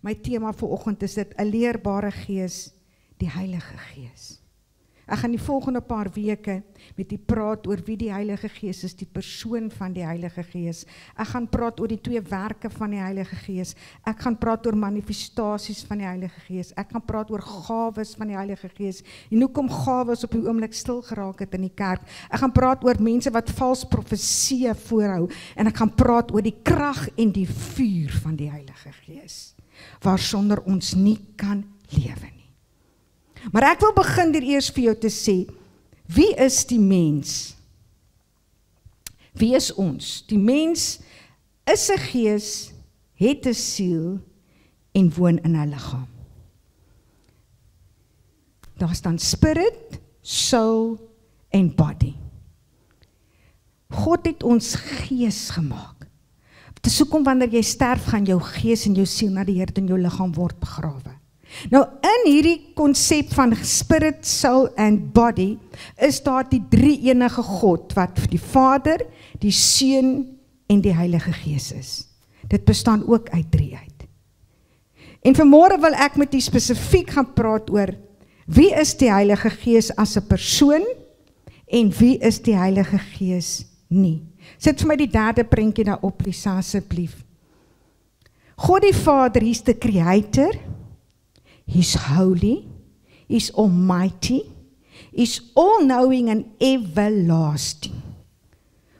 My tema vir oggend is dit 'n leerbare gees, die Heilige Gees. Ek gaan die volgende paar weke met u praat oor wie die Heilige Gees is, die persoon van die Heilige Gees. Ek gaan praat oor die 2 werke van die Heilige Gees. Ek gaan praat oor manifestasies van die Heilige Gees. Ek gaan praat oor gawes van die Heilige Gees. En hoekom gawes op die oomblik stil geraak het in die kerk. Ek gaan praat oor mense wat vals profeseë voorhou. En ek gaan praat oor die krag en die vuur van die Heilige Gees, waarsonder ons nie kan lewe nie. Maar ek wil begin deur eers vir jou te sê, wie is die mens? Wie is ons? Die mens is 'n gees, het 'n siel en woon in 'n liggaam. Daar staan spirit, soul en body. God het ons gees gemaak. Dis hoekom wanneer jy sterf, gaan jou gees en jou siel na die Here en jou liggaam word begrawe. Nou in hierdie konsep van spirit, soul and body is daar die 3 enige God wat die Vader, die Seun en die Heilige Gees is. Dit bestaan ook uit 3 uit. En vanmôre wil ek met u spesifiek gaan praat oor wie is die Heilige Gees as 'n persoon en wie is die Heilige Gees nie. Sit vir my die 3de prentjie daar op, Lisa, asseblief. God die Vader, He's the Creator. He's holy, He's almighty, He's all-knowing and everlasting.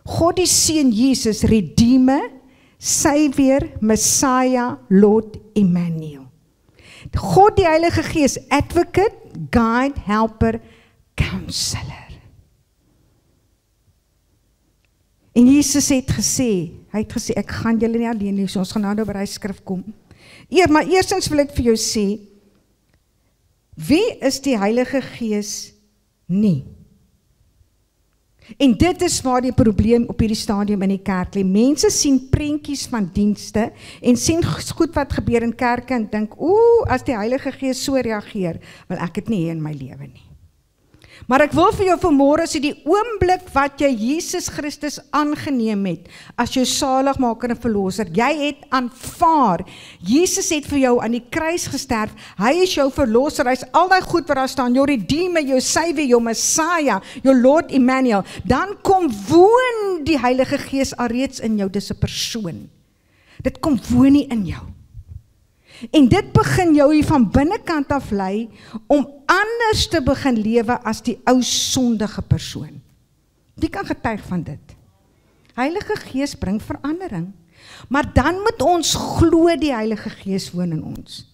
God die Seun Jesus, Redeemer, Savior, Messiah, Lord Emmanuel. God die Heilige Gees, Advocate, Guide, Helper, Counselor. En Jesus het gesê, ek gaan julle nie alleen lees, ons gaan nou by die skrif kom. Maar eerstens wil ek vir jou sê, wie is die Heilige Gees nie? En dit is waar die probleem op hierdie stadium in die kerk lê. Mense sien prentjies van dienste en sien goed wat gebeur in kerke en dink, as die Heilige Gees so reageer, wil ek dit nie hê in my lewe nie. Maar ek wil vir jou vanmôre sê, die oomblik wat jy Jesus Christus aangeneem het, as jou saligmaker en verlosser, jy het aanvaar, Jesus het vir jou aan die kruis gesterf, hy is jou verlosser, hy is al die goed wat daar staan, jou Redeemer, jou Savior, jou Messiah, jou Lord Emmanuel, dan kom woon die Heilige Gees alreeds in jou, dis 'n persoon. Dit kom woon nie in jou. En dit begin jou hier van binnekant af lei om anders te begin lewe as die ou sondige persoon. Wie kan getuig van dit? Heilige Gees bring verandering. Maar dan moet ons glo die Heilige Gees woon in ons.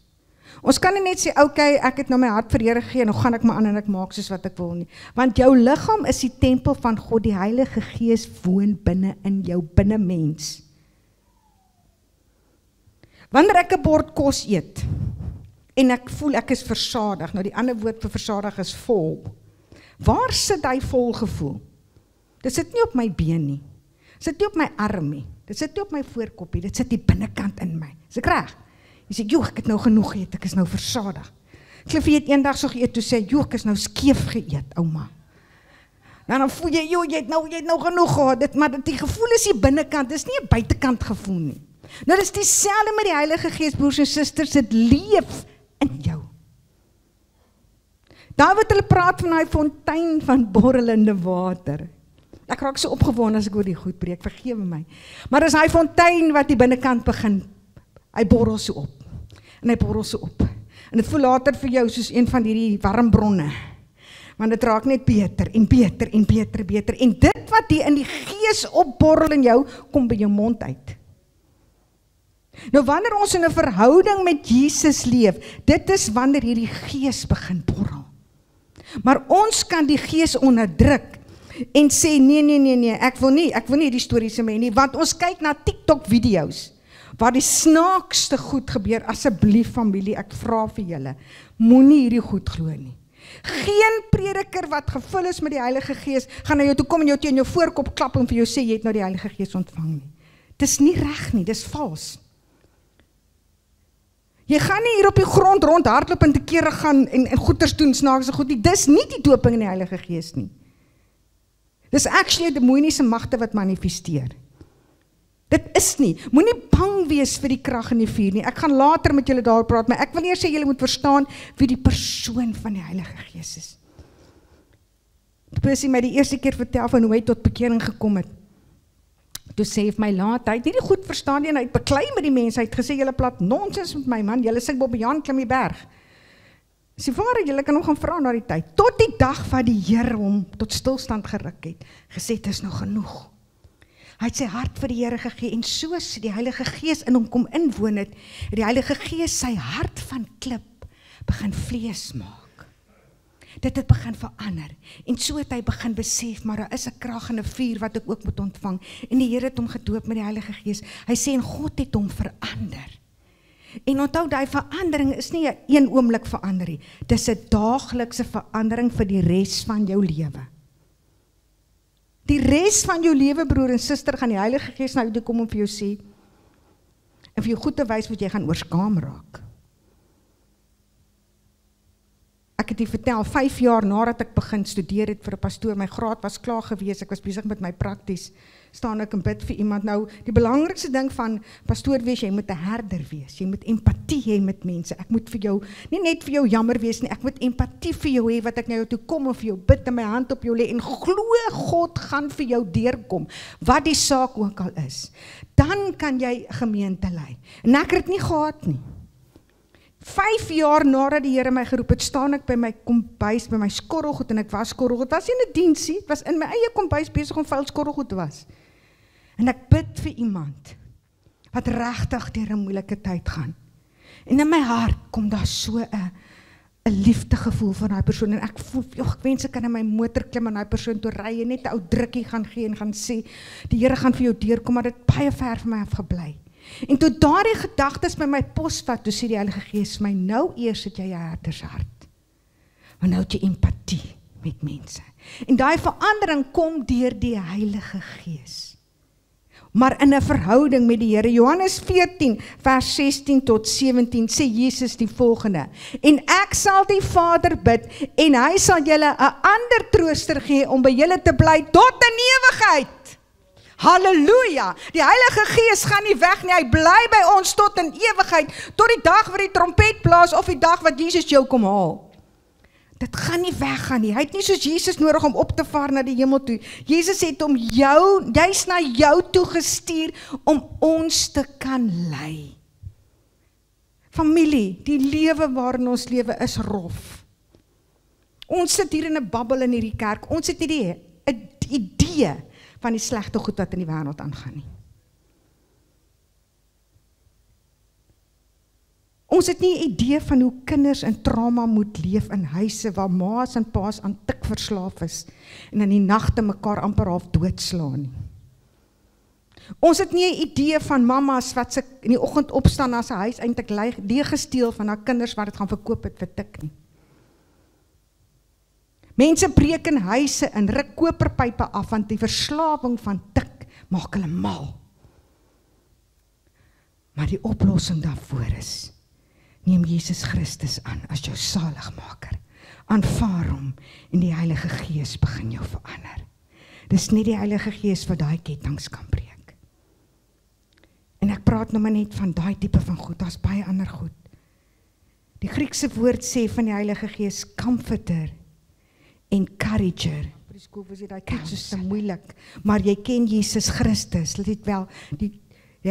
Ons kan nie net sê, ek het nou my hart vir die Here gegee, nou gaan ek maar aan en ek maak soos wat ek wil nie. Want jou liggaam is die tempel van God, die Heilige Gees woon binne in jou, binne mens. Wanneer ek 'n bord kos eet, en ek voel ek is versadig, nou die ander woord vir versadig is vol. Waar sit hy vol gevoel? Dit sit nie op my been nie, dit sit nie op my arm nie, dit sit nie op my voorkoppie, dit sit die binnekant in my. Is ek reg? Jy sê, ek het nou genoeg geëet, ek is nou versadig. Cliffy het eendag so geëet, toe sê, ek is nou skeef geëet, ouma. Nou dan voel jy, jy het nou genoeg gehad, maar die gevoel is die binnekant, dit is nie 'n buitekant gevoel nie. Nou dis dieselfde met die Heilige Gees, broers en susters, dit leef in jou. Daar word hulle praat van die fontein van borrelende water. Ek raak so opgewonde as ek oor die goed preek, vergewe my. Maar dis hy fontein wat die binnekant begin, hy borrel so op, en hy borrel so op. En dit voel later vir jou soos een van hierdie warm bronne, want dit raak net beter en beter en beter en beter. En dit wat die in die gees opborrel in jou, kom by jou mond uit. Nou wanneer ons in 'n verhouding met Jesus leef, dit is wanneer hierdie gees begin borrel. Maar ons kan die gees onderdruk en sê nee, ek wil nie die stories mee nie, want ons kyk na TikTok video's waar die snaakste goed gebeur. Asseblief familie, ek vra vir julle, moenie hierdie goed glo nie. Geen prediker wat gevul is met die Heilige Gees gaan na jou toe kom en jou teen jou voorkop klap en vir jou sê jy het nou die Heilige Gees ontvang nie. Dis nie reg nie, dis vals. Jy gaan nie hier op die grond rond hardloop en te kere gaan en goeders doen, snaakse goed nie. Dis nie die doping in die Heilige Gees nie. Dis actually demoniese magte wat manifesteer. Dit is nie. Moenie bang wees vir die krag en die vuur nie. Ek gaan later met julle daar praat, maar ek wil eers sê julle moet verstaan wie die persoon van die Heilige Gees is. Die persoon my die eerste keer vertel van hoe hy tot bekering gekom het. Toe sê hy vir my laat, hy het nie die goed verstaan nie en hy het beklei met die mense, hy het gesê, julle plat nonsens met my man, julle sing Bobbejaan klim die berg. Sê waar, julle kan hom gaan vra na die tyd, tot die dag wat die Here hom tot stilstand geruk het, gesê het is nou genoeg. Hy het sy hart vir die Here gegee en soos die Heilige Gees in hom kom inwoon het die Heilige Gees sy hart van klip begin vlees maak. Dit het begin verander en so het hy begin besef, maar daar is 'n krag en 'n vuur wat ek ook moet ontvang en die Here het hom gedoop met die Heilige Gees. Hy sê en God het hom verander. En onthou, daai verandering is nie 'n een oomblik verander nie. Dis 'n daaglikse verandering vir die res van jou lewe. Die res van jou lewe, broer en suster, gaan die Heilige Gees na jou toe kom om vir jou sê, en vir jou goed te wys wat jy gaan oorskaam raak. Ek het u vertel, 5 jaar nadat ek begin studeer het vir 'n pastoor, my graad was klaar gewees, ek was besig met my prakties, staan ek en bid vir iemand. Nou, die belangrikste ding van pastoor wees, jy moet 'n herder wees, jy moet empatie hê met mense, ek moet vir jou, nie net vir jou jammer wees nie, ek moet empatie vir jou hê, wat ek na jou toe kom en vir jou bid en my hand op jou lê, en glo God gaan vir jou deurkom, wat die saak ook al is, dan kan jy gemeente lei, en ek het dit nie gehad nie. 5 jaar nadat die Here my geroep het, staan ek by my kombuis, by my skorrelgoed, en ek was skorrelgoed, was nie 'n diensie, het was in my eie kombuis besig om vuil skorrelgoed was. En ek bid vir iemand, wat regtig deur 'n moeilike tyd gaan. En in my hart kom daar so 'n liefdegevoel van daai persoon, en ek voel, ek wens ek kan in my motor klim en daai persoon toe ry, en net 'n ou drukkie gaan gee, en gaan sê, die Here gaan vir jou deurkom, maar dit het baie ver van my af gebly. En toe daardie gedagtes by my pos vat, toe sê die Heilige Gees my, nou eers het jy 'n herdershart. Want nou het jy empatie met mense. En daai verandering kom deur die Heilige Gees. Maar in 'n verhouding met die Here. Johannes 14 vers 16 tot 17 sê Jesus die volgende: en ek sal die Vader bid en hy sal julle 'n ander trooster gee om by julle te bly tot in ewigheid. Halleluja, die Heilige Gees gaan nie weg nie, hy bly by ons tot in ewigheid, tot die dag wat die trompet blaas, of die dag wat Jesus jou kom haal. Dit gaan nie weggaan nie, hy het nie soos Jesus nodig om op te vaar na die hemel toe. Jesus het om jou, juist na jou toe gestuur, om ons te kan lei. Familie, die lewe waarin ons lewe is rof. Ons sit hier in 'n babbel in hierdie kerk, ons het nie 'n idee van die slegte goed wat in die wêreld aangaan nie. Ons het nie 'n idee van hoe kinders in trauma moet leef in huise waar ma's en pa's aan tik verslaaf is en in die nagte mekaar amper half doodslaan nie. Ons het nie 'n idee van mamma's wat se in die oggend opstaan as 'n huis eintlik leeg gesteel van haar kinders wat dit gaan verkoop het vir tik nie. Mense breek in huise en ruk koperpype af, want die verslawing van tik maak hulle mal. Maar die oplossing daarvoor is, neem Jesus Christus aan as jou saligmaker. Aanvaar hom en die Heilige Gees begin jou verander. Dis nie die Heilige Gees wat daai kettinge kan breek. En ek praat nou maar net van daai tipe van goed, daar's baie ander goed. Die Griekse woord sê van die Heilige Gees, comforter, encourager. Vir die skool was dit daai goed so moeilik, maar jy ken Jesus Christus, dit wel, die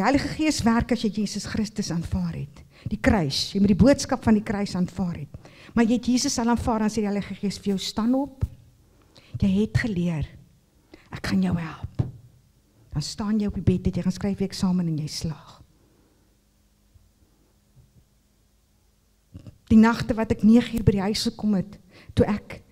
Heilige Gees werk as jy Jesus Christus aanvaar het. Die kruis, jy moet die boodskap van die kruis aanvaar het. Maar jy het Jesus al aanvaar, dan sê die Heilige Gees vir jou, staan op. Jy het geleer, ek gaan jou help. Dan staan jy op die bed, jy gaan skryf jy eksamen en jy slaag. Die nagte wat ek 9 uur by die huis gekom het, toe ek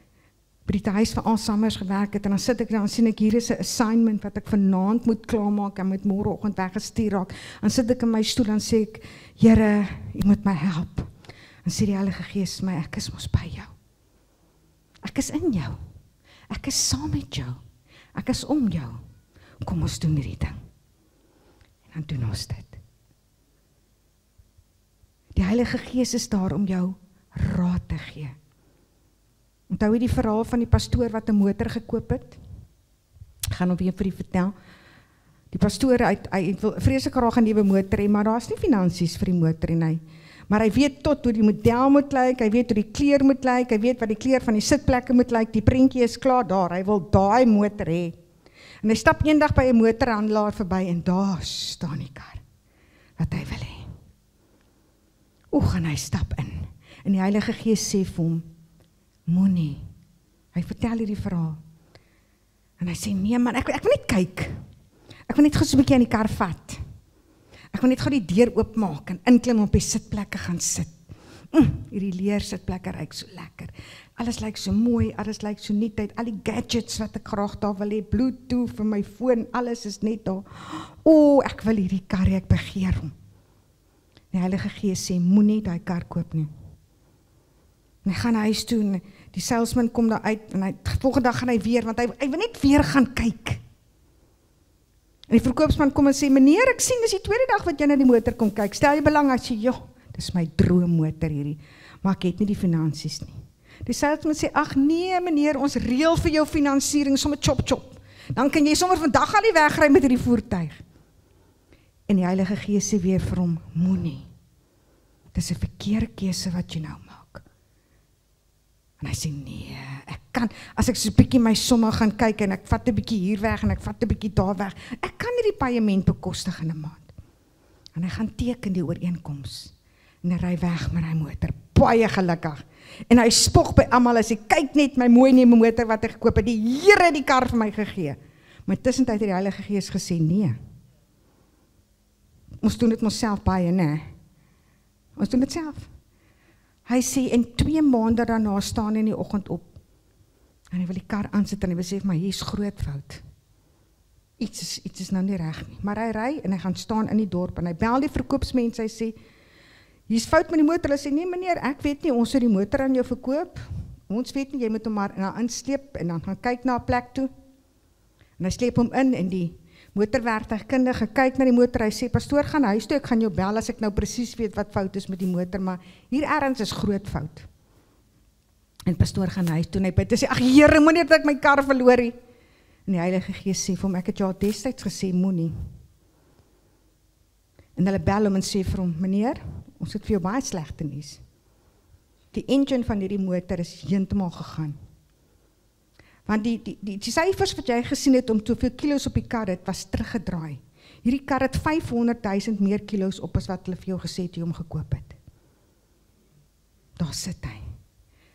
by die huis van Alzheimer's gewerk het, en dan sit ek daar en sien ek, hier is 'n assignment wat ek vanaand moet klaarmaak en met môreoggend weggestuur raak. Dan sit ek in my stoel en sê ek, Here, U moet my help. Dan sê die Heilige Gees my, ek is mos by jou. Ek is in jou. Ek is saam met jou. Ek is om jou. Kom ons doen hierdie ding. En dan doen ons dit. Die Heilige Gees is daar om jou raad te gee. Onthou jy die verhaal van die pastoor wat 'n motor gekoop het? Ek gaan hom weer vir u vertel. Die pastoor, hy wil vreeslik graag 'n nuwe motor hê, maar daar's nie finansies vir die motor nie. Maar hy weet tot hoe die model moet lyk, hy weet hoe die kleur moet lyk, hy weet wat die kleur van die sitplekke moet lyk, die prentjie is klaar daar, hy wil daai motor hê. En hy stap eendag by 'n motorhandelaar verby en daar staan die kar wat hy wil hê. En hy stap in. En die Heilige Gees sê vir hom, moenie. Hy vertel hierdie verhaal. En hy sê, nee man, ek wil net kyk. Ek wil net gou so 'n bietjie aan die kar vat. Ek wil net gou die deur oopmaak en inklim op die sitplekke gaan sit. Hierdie leer sitplekke ryk so lekker. Alles lyk so mooi, alles lyk so nuut, al die gadgets wat ek graag daar wil hê, Bluetooth vir my foon, alles is net daar. Ek wil hierdie kar, ek begeer hom. Die Heilige Gees sê, moenie daai kar koop nie. En hy gaan huis toe en die salesman kom daar uit en volgende dag gaan hy weer, want hy wil net weer gaan kyk. En die verkoopsman kom en sê, meneer, ek sien, dis die tweede dag wat jy na die motor kom kyk, stel jy belang, hy sê, dis my droommotor hierdie, maar ek het nie die finansies nie. Die salesman sê, ag nee meneer, ons reël vir jou finansiering, sommer chop, dan kan jy sommer vandag al die wegry met hierdie voertuig. En die Heilige Gees sê weer vir hom, moenie, dis 'n verkeerde keuse wat jy nou maak. En hy sê, nee, ek kan, as ek so 'n bietjie my somme gaan kyk en ek vat 'n bietjie hier weg en ek vat 'n bietjie daar weg, ek kan nie die paaiement bekostig in 'n maand. En hy gaan teken die ooreenkoms en hy ry weg met hy motor, baie gelukkig. En hy spog by almal as hy kyk net my mooi nuwe motor wat hy gekoop het, die Here het die kar vir my gegee. Maar tussentyd het die Heilige Gees gesê, nee. Ons doen dit onsself baie, nee. Ons doen dit self. Hy sê, en 2 maande daarna staan hy in die oggend op, en hy wil die kar aansit, en hy besef, maar hier is groot fout. Iets is nou nie reg nie. Maar hy ry, en hy gaan staan in die dorp, en hy bel die verkoopsmense, hy sê, hier is fout met die motor. Hy sê, nee meneer, ek weet nie, ons het die motor aan jou verkoop, ons weet nie, jy moet hom maar insleep, en dan gaan kyk na 'n plek toe, en hy sleep hom in, en die motorwerktuigkundige kyk na die motor, hy sê, pastoor, gaan huis toe, ek gaan jou bel as ek nou presies weet wat fout is met die motor, maar hier ergens is groot fout. En pastoor gaan huis toe, en hy bid, hy sê, ag Here, moenie dat ek my kar verloor nie. En die Heilige Gees sê vir hom, ek het jou al destyds gesê, moenie. En hulle bel hom en sê vir hom, meneer, ons het vir jou baie slegte nuus. Die engine van hierdie motor is heeltemal gegaan. Want die syfers wat jy gesien het om soveel kilos op die kar het, was teruggedraai. Hierdie kar het 500.000 meer kilos op as wat hulle vir jou gesê het jy hom gekoop het. Daar sit hy.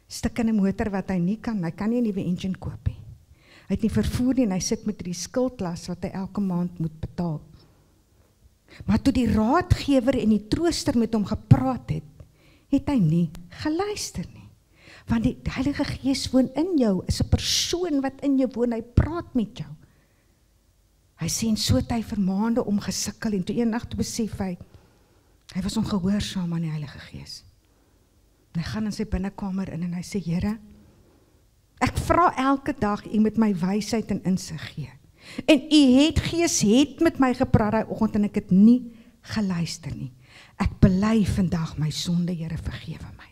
Stik in 'n motor wat hy kan nie 'n nuwe engine koop nie. Hy het nie vervoer nie en hy sit met die skuldlas wat hy elke maand moet betaal. Maar toe die raadgewer en die trooster met hom gepraat het hy nie geluister nie. Want die Heilige Gees woon in jou, is 'n persoon wat in jou woon, hy praat met jou. Hy sê en so het hy vir maande om gesukkel en toe eendag toe besef hy was ongehoorsaam aan die Heilige Gees. En hy gaan in sy binnekamer in en hy sê, Here, ek vra elke dag, U moet my wysheid en insig gee. En U Gees het met my gepraat daai oggend en ek het nie geluister nie. Ek bely vandag my sonde, Here, vergewe my.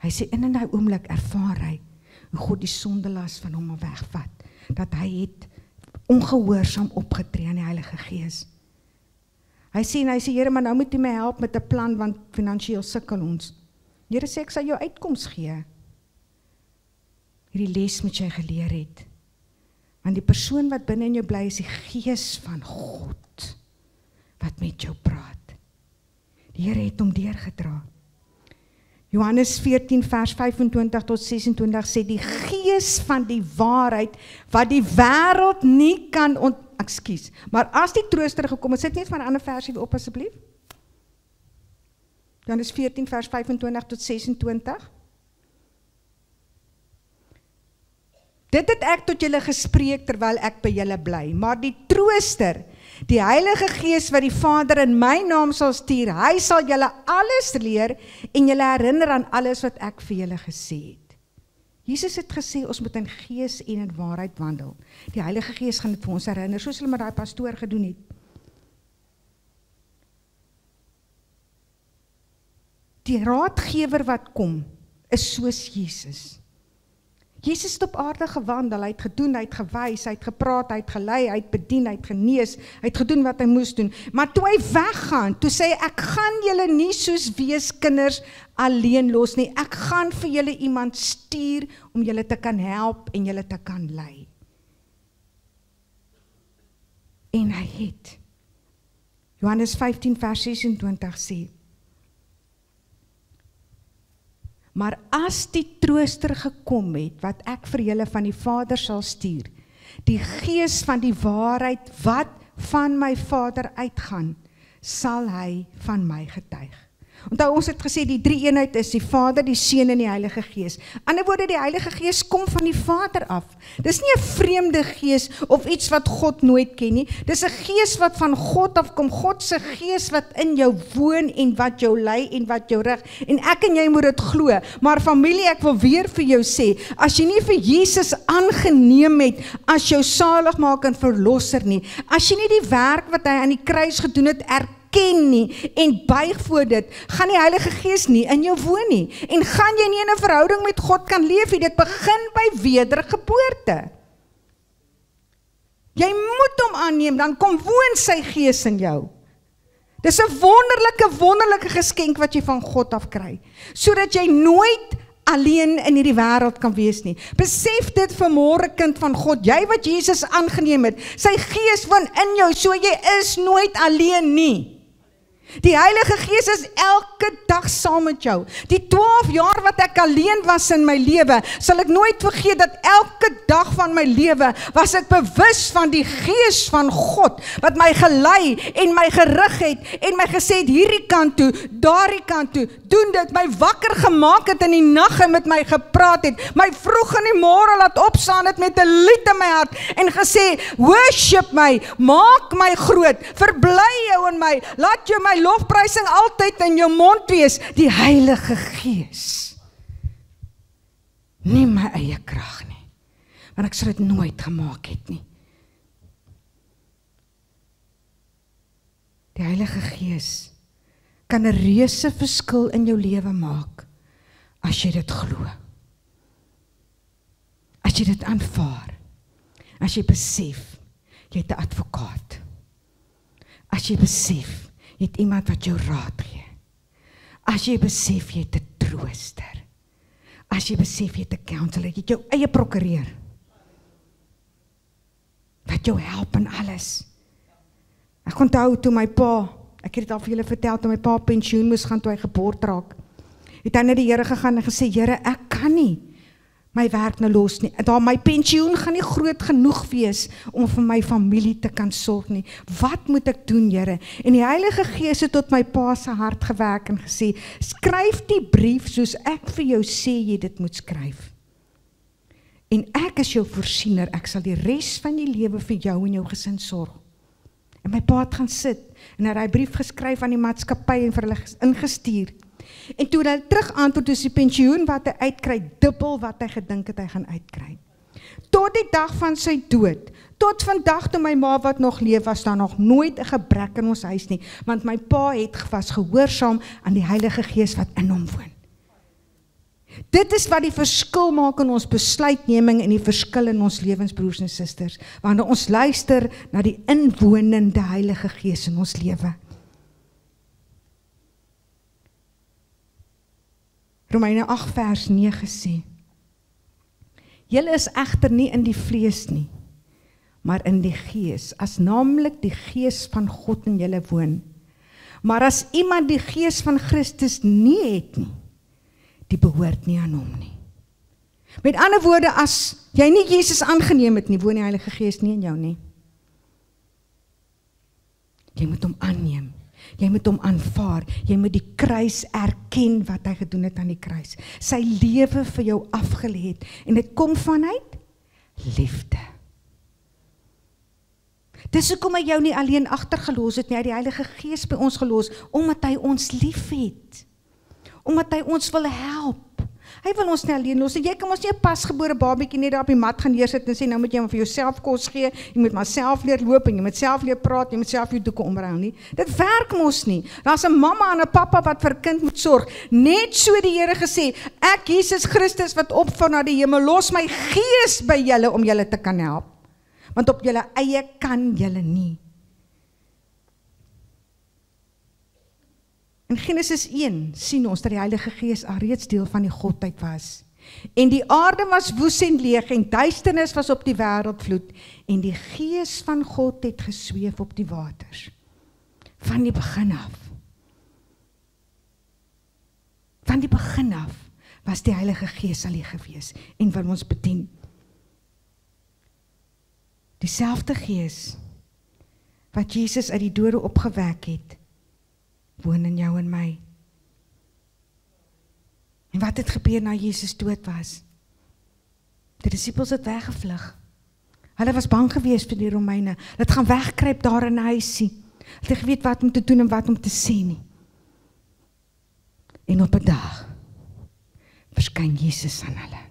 Hy sê, in daai oomblik ervaar hy hoe God die sondelas van hom wegvat, dat hy het ongehoorsaam opgetree aan die Heilige Gees. Hy sê, Here, maar nou moet U my help met 'n plan, want finansiëel sukkel ons. Here sê, ek sal jou uitkoms gee. Hierdie les moet jy geleer het. Want die persoon wat binne in jou bly is die Gees van God, wat met jou praat. Die Here het hom deurgedra. Johannes 14 vers 25 tot 26 sê die Gees van die waarheid wat die wêreld nie kan maar as die trooster gekom het, sit net van 'n ander versie op asseblief. Johannes 14 vers 25 tot 26. Dit het ek tot julle gespreek terwyl ek by julle bly, maar die trooster, die Heilige Gees wat die Vader in my naam sal stuur, hy sal julle alles leer en julle herinner aan alles wat ek vir julle gesê het. Jesus het gesê, ons moet in gees en in waarheid wandel. Die Heilige Gees gaan dit vir ons herinner, soos hulle met daai pastoor gedoen het. Die raadgewer wat kom, is soos Jesus. Jesus het op aarde gewandel, hy het gedoen, hy het gewys, hy het gepraat, hy het gelei, hy het bedien, hy het genees, hy het gedoen wat hy moes doen. Maar toe hy weggaan, toe sê hy, ek gaan julle nie soos weeskinders alleen los nie, ek gaan vir julle iemand stuur om julle te kan help en julle te kan lei. En hy het. Johannes 15 vers 26 sê, maar as die trooster gekom het, wat ek vir julle van die Vader sal stuur, die Gees van die waarheid, wat van my Vader uitgaan, sal hy van my getuig. Onthou, ons het gesê, die drie eenheid is die Vader, die Seun en die Heilige Gees. Ander woorde, die Heilige Gees kom van die Vader af. Dis nie 'n vreemde gees, of iets wat God nooit ken nie. Dis 'n gees wat van God afkom, God se gees wat in jou woon, en wat jou lei, en wat jou rig. En ek en jy moet dit glo. Maar familie, ek wil weer vir jou sê, as jy nie vir Jesus aangeneem het, as jou saligmaker en verlosser nie, as jy nie die werk wat hy aan die kruis gedoen het, ken nie, en buig voor dit, gaan die Heilige Gees nie in jou woon nie, en gaan jy nie in 'n verhouding met God kan leef nie. Dit begin by wedergeboorte. Jy moet hom aanneem, dan kom woon sy Gees in jou. Dis 'n wonderlike geskenk wat jy van God af kry, sodat jy nooit alleen in hierdie wêreld kan wees nie. Besef dit vanmôre, kind van God, jy wat Jesus aangeneem het, sy Gees woon in jou, so jy is nooit alleen nie. Die Heilige Gees is elke dag saam met jou. Die 12 jaar wat ek alleen was in my lewe, sal ek nooit vergeet dat elke dag van my lewe was ek bewus van die Gees van God, wat my gelei en my gerig het, en my gesê het, hierdie kant toe, daardie kant toe, doen dit, my wakker gemaak het in die nag en met my gepraat het, my vroeg in die môre laat opstaan het met 'n lied in my hart, en gesê, worship my, maak my groot, verbly jou in my, laat jou my lofprysing altyd in jou mond wees, die Heilige Gees. Nie my eie krag nie, want ek sal dit nooit gemaak het nie. Die Heilige Gees kan 'n reuse verskil in jou lewe maak, as jy dit glo. As jy dit aanvaar, as jy besef, jy het 'n advokaat. As jy besef, jy het iemand wat jou raad gee. As jy besef, jy het 'n trooster. As jy besef, jy het 'n counselor, jy het jou eie prokureur, wat jou help in alles. Ek onthou toe my pa, ek het dit al vir julle vertel, toe my pa pensioen moes gaan, toe hy geboord raak, het hy na die Here gegaan en gesê, Here, ek kan nie my werk nou los nie, my pensioen gaan nie groot genoeg wees, om vir my familie te kan sorg nie, wat moet ek doen, Here? En die Heilige Gees het tot my pa se hart gewerk en gesê, skryf die brief, soos ek vir jou sê, jy dit moet skryf. En ek is jou voorsiener, ek sal die res van die lewe vir jou en jou gesin sorg. En my pa het gaan sit, en hy brief geskryf aan die maatskappy en vir hulle ingestuur. En toe hy terug antwoord, is die pensioen wat hy uitkry, dubbel wat hy gedink het hy gaan uitkry. Tot die dag van sy dood, tot vandag toe my ma wat nog leef, was daar nog nooit 'n gebrek in ons huis nie, want my pa was gehoorsaam aan die Heilige Gees wat in hom woon. Dit is wat die verskil maak in ons besluitneming en die verskil in ons lewens, broers en susters, wanneer ons luister na die inwonende Heilige Gees in ons lewe. Romeine 8 vers 9 sê, julle is egter nie in die vlees nie, maar in die Gees, as naamlik die Gees van God in julle woon. Maar as iemand die Gees van Christus nie het nie, die behoort nie aan hom nie. Met ander woorde, as jy nie Jesus aangeneem het nie, woon die Heilige Gees nie in jou nie. Jy moet hom aanneem. Jy moet hom aanvaar, jy moet die kruis erken wat hy gedoen het aan die kruis. Sy lewe vir jou afgelê het, en dit kom vanuit liefde. Dis hoekom hy jou nie alleen agtergelos het nie, hy het die Heilige Gees by ons gelos, omdat hy ons lief het, omdat hy ons wil help. Hy wil ons nie alleen los nie. Jy kan ons nie 'n pasgebore babietjie net daar op die mat gaan neersit en sê, nou moet jy maar vir jouself kos gee, jy moet maar self leer loop en jy moet self leer praat, jy moet self jou doeke omruil nie. Dit werk mos nie. Daar's 'n mamma en 'n pappa wat vir 'n kind moet sorg. Net so die Here gesê, ek Jesus Christus wat opvaar na die hemel, los my gees by julle om julle te kan help. Want op julle eie kan julle nie. In Genesis 1 sien ons dat die Heilige Gees alreeds deel van die Godheid was. En die aarde was woes en leeg en duisternis was op die wêreldvloed en die Gees van God het gesweef op die waters. Van die begin af. Van die begin af was die Heilige Gees al hier gewees en wil ons bedien. Dieselfde Gees wat Jesus uit die dode opgewek het, woon in jou en my. En wat het gebeur na Jesus dood was? Die disippels het weggevlug. Hulle was bang geweest vir die Romeine. Hulle het gaan wegkruip daar in 'n huisie. Hulle het geweet wat om te doen en wat om te sê nie. En op 'n dag verskyn Jesus aan hulle.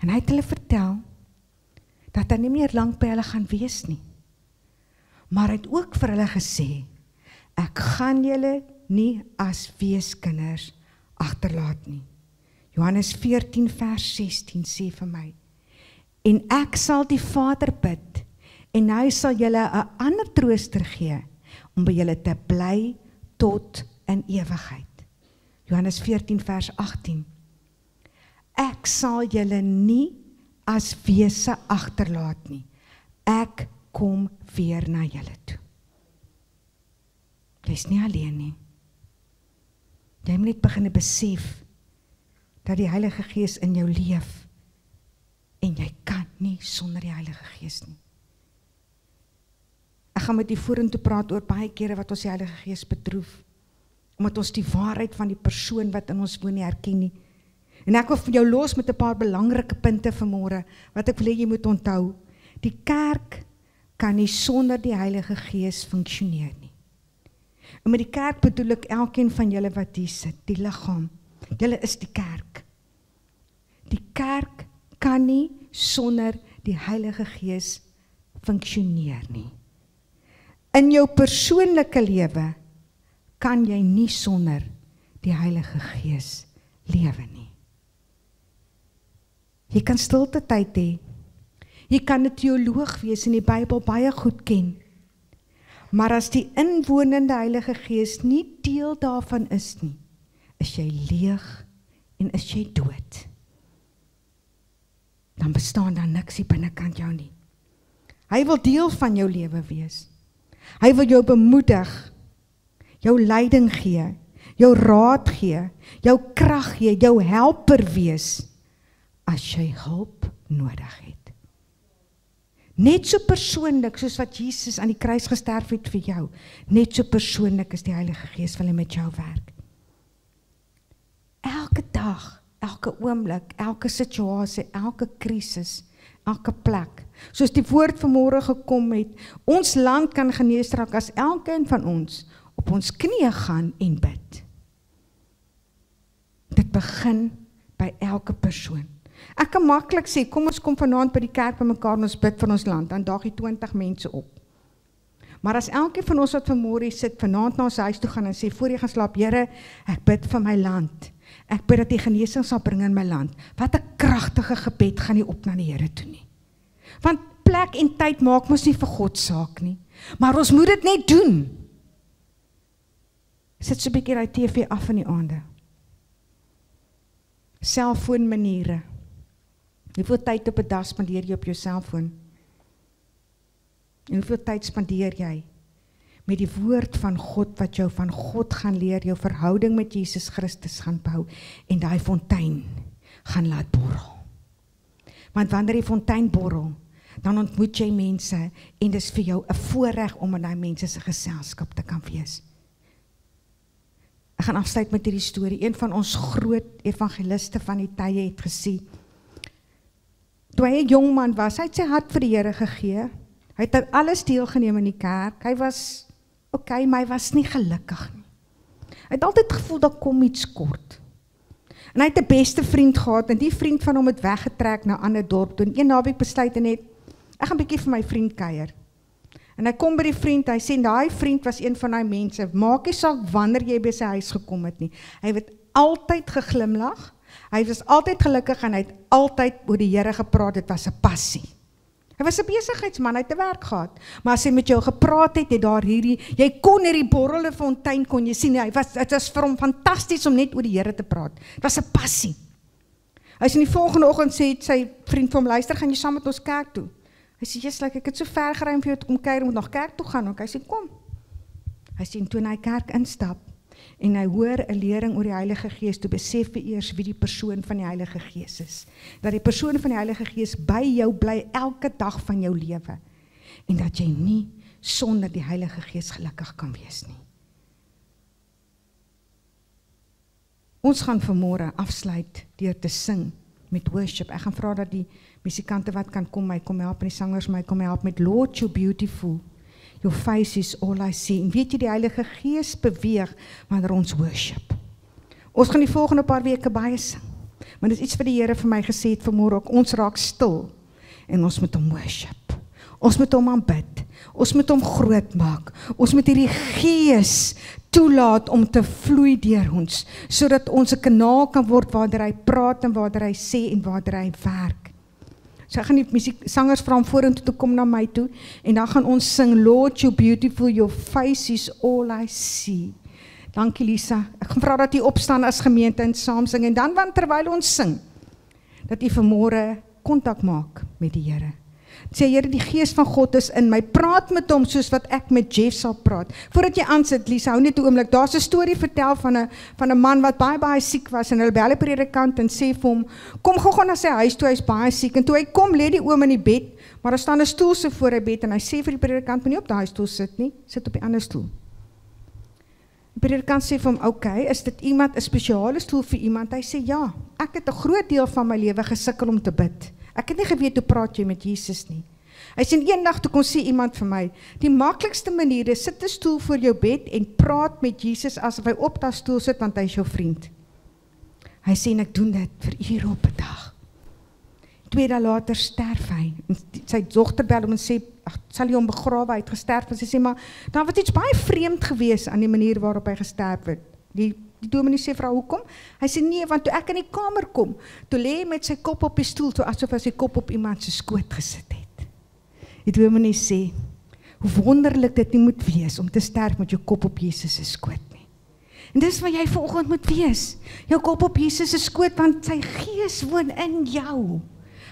En hy het hulle vertel dat hy nie meer lank by hulle gaan wees nie. Maar hy het ook vir hulle gesê, ek gaan julle nie as weeskinders agterlaat nie. Johannes 14 vers 16 sê vir my, en ek sal die Vader bid, en hy sal julle 'n ander trooster gee, om by julle te bly tot in ewigheid. Johannes 14 vers 18. Ek sal julle nie as wese agterlaat nie. Ek kom weer na julle toe. Jy is nie alleen nie. Jy moet net begin besef dat die Heilige Gees in jou leef en jy kan nie sonder die Heilige Gees nie. Ek gaan met u vorentoe praat oor baie kere wat ons die Heilige Gees bedroef, omdat ons die waarheid van die persoon wat in ons woon nie herken nie. En ek wil vir jou los met 'n paar belangrike punte vanmôre wat ek wil hê jy moet onthou. Die kerk kan nie sonder die Heilige Gees funksioneer nie. En met die kerk bedoel ek elkeen van julle wat hier sit, die liggaam. Julle is die kerk. Die kerk kan nie sonder die Heilige Gees funksioneer nie. In jou persoonlike lewe kan jy nie sonder die Heilige Gees lewe nie. Jy kan stilte tyd hê. Jy kan 'n teoloog wees en die Bybel baie goed ken. Maar as die inwonende Heilige Gees nie deel daarvan is nie, is jy leeg en is jy dood. Dan bestaan daar niks hier binnekant jou nie. Hy wil deel van jou lewe wees. Hy wil jou bemoedig, jou leiding gee, jou raad gee, jou krag gee, jou helper wees, as jy hulp nodig het. Net so persoonlik soos wat Jesus aan die kruis gesterf het vir jou, net so persoonlik is die Heilige Gees wil hy met jou werk. Elke dag, elke oomblik, elke situasie, elke krisis, elke plek, soos die woord vanmôre gekom het, ons land kan genees raak as elkeen van ons op ons knieë gaan en bid. Dit begin by elke persoon. Ek kan maklik sê, kom ons kom vanaand by die kerk by mekaar en ons bid vir ons land, dan daag die 20 mense op. Maar as elkeen van ons wat vanmôre sit, vanaand na ons huis toe gaan en sê, voor jy gaan slaap, Here, ek bid vir my land. Ek bid dat die genesing sal bring in my land. Wat 'n kragtige gebed gaan nie op na die Here toe nie. Want plek en tyd maak mos nie vir God saak nie. Maar ons moet dit net doen. Sit so 'n bietjie daai TV af in die aande. Selfoonmaniere. Hoeveel tyd op 'n dag spandeer jy op jou selfoon? En hoeveel tyd spandeer jy met die woord van God wat jou van God gaan leer, jou verhouding met Jesus Christus gaan bou en daai fontein gaan laat borrel. Want wanneer die fontein borrel, dan ontmoet jy mense en dis vir jou 'n voorreg om in daai mense se geselskap te kan wees. Ek gaan afsluit met hierdie storie. Een van ons groot evangeliste van die tye het gesê, toe hy 'n jong man was, hy het sy hart vir die Here gegee. Hy het aan alles deelgeneem in die kerk. Hy was okay, maar hy was nie gelukkig nie. Hy het altyd gevoel dat kom iets kort. En hy het 'n beste vriend gehad, en die vriend van hom het weggetrek na 'n ander dorp toe. En een naweek besluit hy net, ek gaan 'n bietjie vir my vriend kuier. En hy kom by die vriend, hy sê, daai vriend was een van daai mense, maak nie saak wanneer jy by sy huis gekom het nie. Hy het altyd geglimlag, hy was altyd gelukkig, en hy het altyd oor die Here gepraat, dit was 'n passie. Hy was 'n besigheidsman, hy het 'n werk gehad. Maar as hy met jou gepraat het daar jy kon hierdie borrelde fontein kon jy sien, dit was vir hom fantasties om net oor die Here te praat. Dit was 'n passie. Hy sê in die volgende oggend sê sy vriend vir hom, luister, gaan jy saam met ons kerk toe? Hy sê, yes, ek het so ver gery om vir jou te kom kuier, moet nog kerk toe gaan. Hy sê, kom. Hy sê, toe hy kerk instap, en hy hoor 'n lering oor die Heilige Gees, toe besef hy eers wie die persoon van die Heilige Gees is. Dat die persoon van die Heilige Gees by jou bly elke dag van jou lewe. En dat jy nie sonder die Heilige Gees gelukkig kan wees nie. Ons gaan vanmôre afsluit deur te sing met worship. Ek gaan vra dat die musikante wat kan kom help, en die sangers kom help met Lord, you're beautiful. Your face is all I see. En weet jy, die Heilige Gees beweeg wanneer ons worship. Ons gaan die volgende paar weke baie sing. Maar dit is iets wat die Here vir my gesê het vanmôre ook. Ons raak stil en ons moet hom worship. Ons moet hom aanbid. Ons moet hom groot maak. Ons moet hierdie Gees toelaat om te vloei deur ons, sodat ons 'n kanaal kan word waar hy praat en waar hy sê en waar hy werk. So ek gaan die sangers vra om vorentoe te kom na my toe, en dan gaan ons sing, Lord, you're beautiful, your face is all I see. Dankie Lisa, ek gaan vra dat jy opstaan as gemeente en saam sing, en dan terwyl ons sing, dat jy vanmôre kontak maak met die Here. Sê, Here, die Gees van God is in my, praat met hom soos wat ek met Jeff sal praat. Voordat jy aansit, Lisa, hou net 'n oomblik, daar's 'n storie vertel van 'n man wat baie siek was, en hulle bel die predikant en sê vir hom, kom gou na sy huis toe, hy's baie siek, en toe hy kom, lê die oom in die bed, maar daar staan 'n stoel so voor die bed, en hy sê vir die predikant, moenie op daai stoel sit nie, sit op die ander stoel. Die predikant sê vir hom, okay, is dit 'n spesiale stoel vir iemand? Hy sê, ja, ek het 'n groot deel van my lewe gesukkel om te bid. Ek het nie geweet hoe praat jy met Jesus nie. Hy sê, eendag toe kon sê iemand vir my, die maklikste manier is, sit 'n stoel voor jou bed en praat met Jesus asof hy op daai stoel sit, want hy is jou vriend. Hy sê, en ek doen dit vir ure op 'n dag. 2 dae later sterf hy. En sy dogter bel hom en sê, sal jy hom begrawe, hy het gesterf. En sy sê, maar daar was iets baie vreemd gewees aan die manier waarop hy gesterf het. Die dominee sê, vrou, hoekom? Hy sê, nee, want toe ek in die kamer kom, toe lê hy met sy kop op die stoel, toe asof hy sy kop op iemand se skoot gesit het. Die dominee sê, hoe wonderlik dit nie moet wees, om te sterf met jou kop op Jesus se skoot nie. En dis wat jy vanoggend moet wees, jou kop op Jesus se skoot, want sy Gees woon in jou.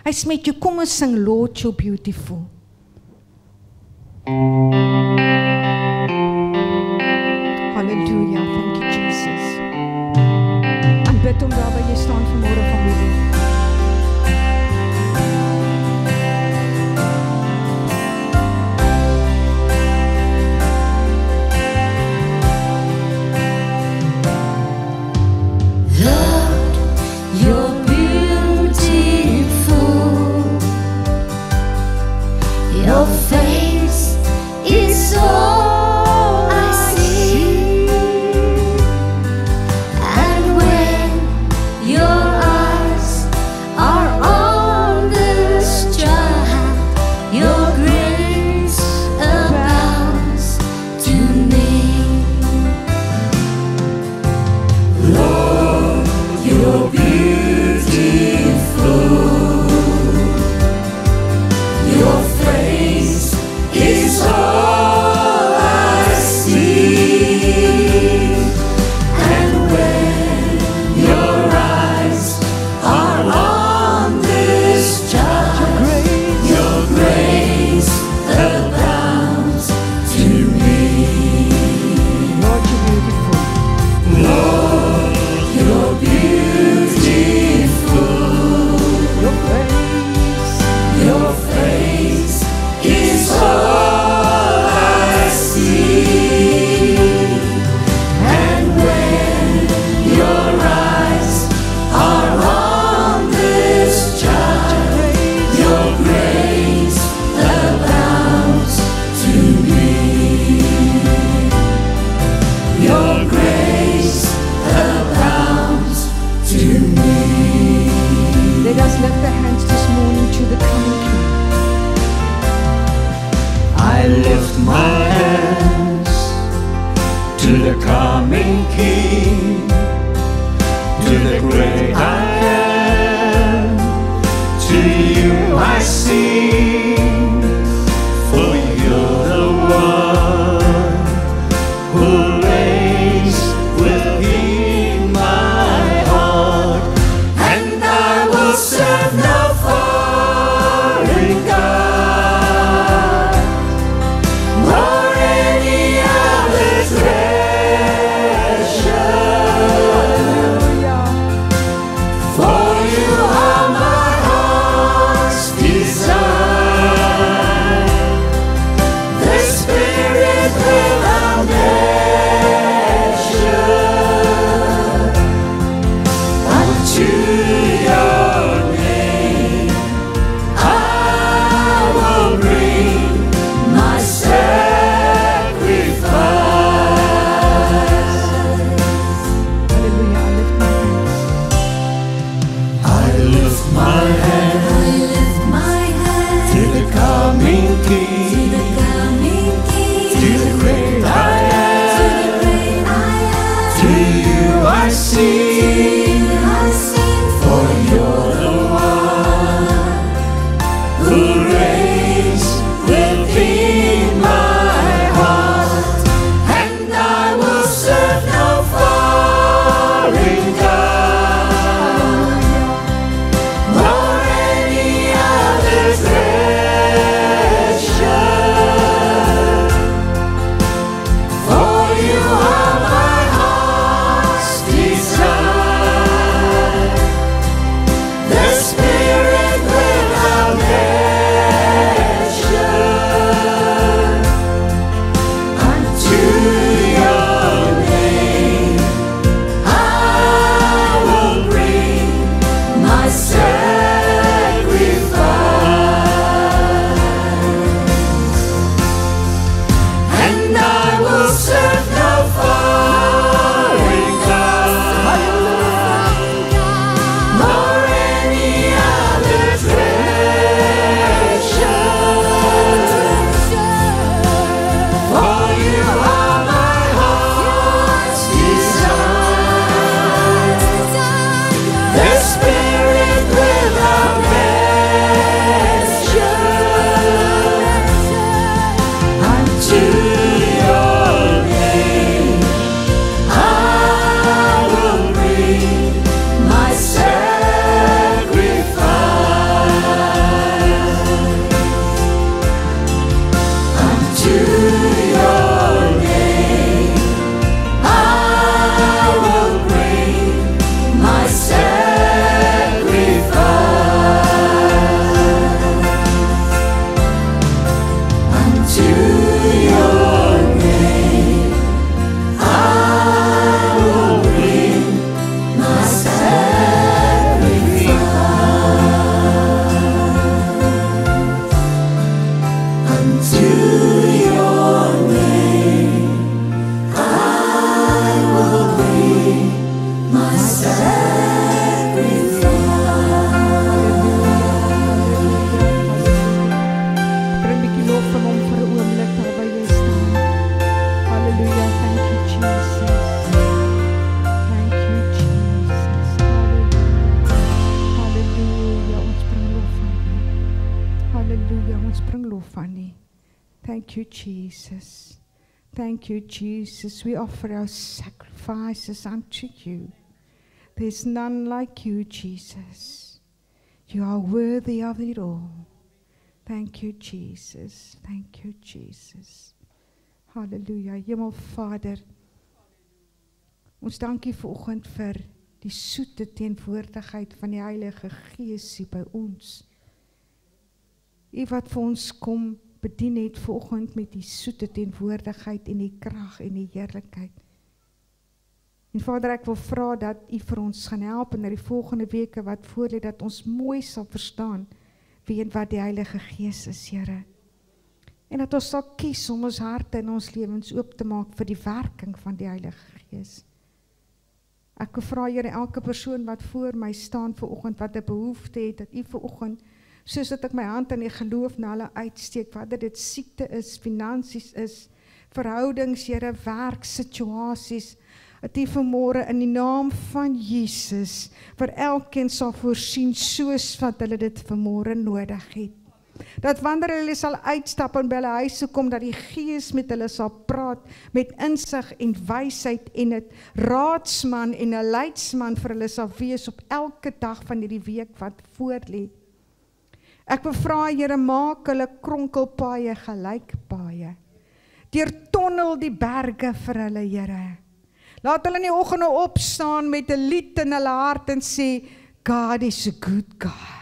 Hy sê met jou, kom ons sing, Lord, you're beautiful. Halleluja, thank you Jesus. Aanbid hom daar waar jy staan vanmôre, familie. Your face is all I see, and when your to the great I am. To you I sing, for you're the one who reigns within my heart, and I will serve no foreign God nor any other treasure. For you are my heart's desire, the Spirit without measure. Unto your name I will bring my sacrifice. Hallelujah. I lift my hands. I lift my hand to the coming King, to the great I am. To you I sing, for you're the one who reigns within my heart, and I will serve no foreign God nor any other treasure. For you are my heart's desire, the Spirit without measure. Unto your name I will bring my sacrifice. And I will serve no foreign God nor any other treasure. For you are my heart's desire, the Spirit without measure. Unto your name I will bring my sacrifice. Unto your name I will bring my sacrifice. Unto your name I will bring my sacrifice. Unto your name I will bring my Bring 'n bietjie lof van hom vir 'n oomblik daar waar jy staan. Hallelujah. Thank you, Jesus. Thank you, Jesus. Hallelujah. Hallelujah. Ons bring lof aan U. Hallelujah. Ons bring lof aan U. Thank you, Jesus. Thank you, Jesus. We offer our sacrifices unto you. There's none like you, Jesus. You are worthy of it all. Thank you, Jesus. Thank you, Jesus. Halleluja. Hemelvader, ons dankie vanoggend vir die soete teenwoordigheid van die Heilige Gees hier by ons. U wat vir ons kom bedien het vanoggend met die soete teenwoordigheid en die krag en die heerlikheid. En Vader, ek wil vra dat U vir ons gaan help in die volgende weke wat voor lê, dat ons mooi sal verstaan wie en wat die Heilige Gees is, Here. En dat ons sal kies om ons harte en ons lewens oop te maak vir die werking van die Heilige Gees. Ek vra, Here, elke persoon wat voor my staan vanoggend, wat 'n behoefte het, dat U vanoggend, soos dat ek my hand in die geloof na hulle uitsteek, wat dit siekte is, finansies is, verhoudings, Here, werksituasies, dat U vanmôre in die naam van Jesus vir elkeen sal voorsien soos wat hulle dit vanmôre nodig het. Dat wanneer hulle sal uitstap en by hulle huise kom, dat die Gees met hulle sal praat met insig en wysheid en 'n raadsman en 'n leidsman vir hulle sal wees op elke dag van hierdie week wat voorlê. Ek bevra Here, maak hulle kronkelpaaie gelykpaaie. Deurtonnel die berge vir hulle, Here. Laat hulle in die oggende opstaan met 'n lied in hulle hart en sê, God is a good God.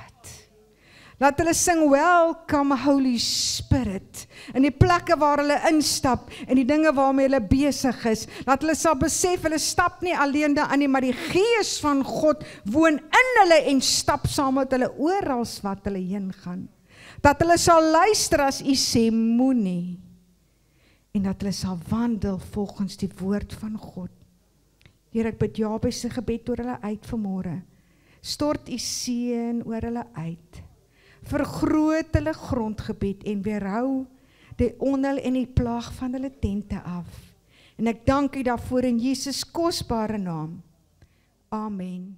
Laat hulle sing, welcome Holy Spirit, in die plekke waar hulle instap, en die dinge waarmee hulle besig is. Laat hulle sal besef, hulle stap nie alleen daarin nie, maar die Gees van God woon in hulle en stap saam met hulle oral wat hulle heen gaan. Dat hulle sal luister as U sê, moenie. En dat hulle sal wandel volgens die woord van God. Here, ek bid Jabes se gebed oor hulle uit vanmôre. Stort U seën oor hulle uit. Vergroot hulle grondgebied en weerhou die onheil en die plaag van hulle tente af. En ek dank U daarvoor in Jesus kosbare naam. Amen.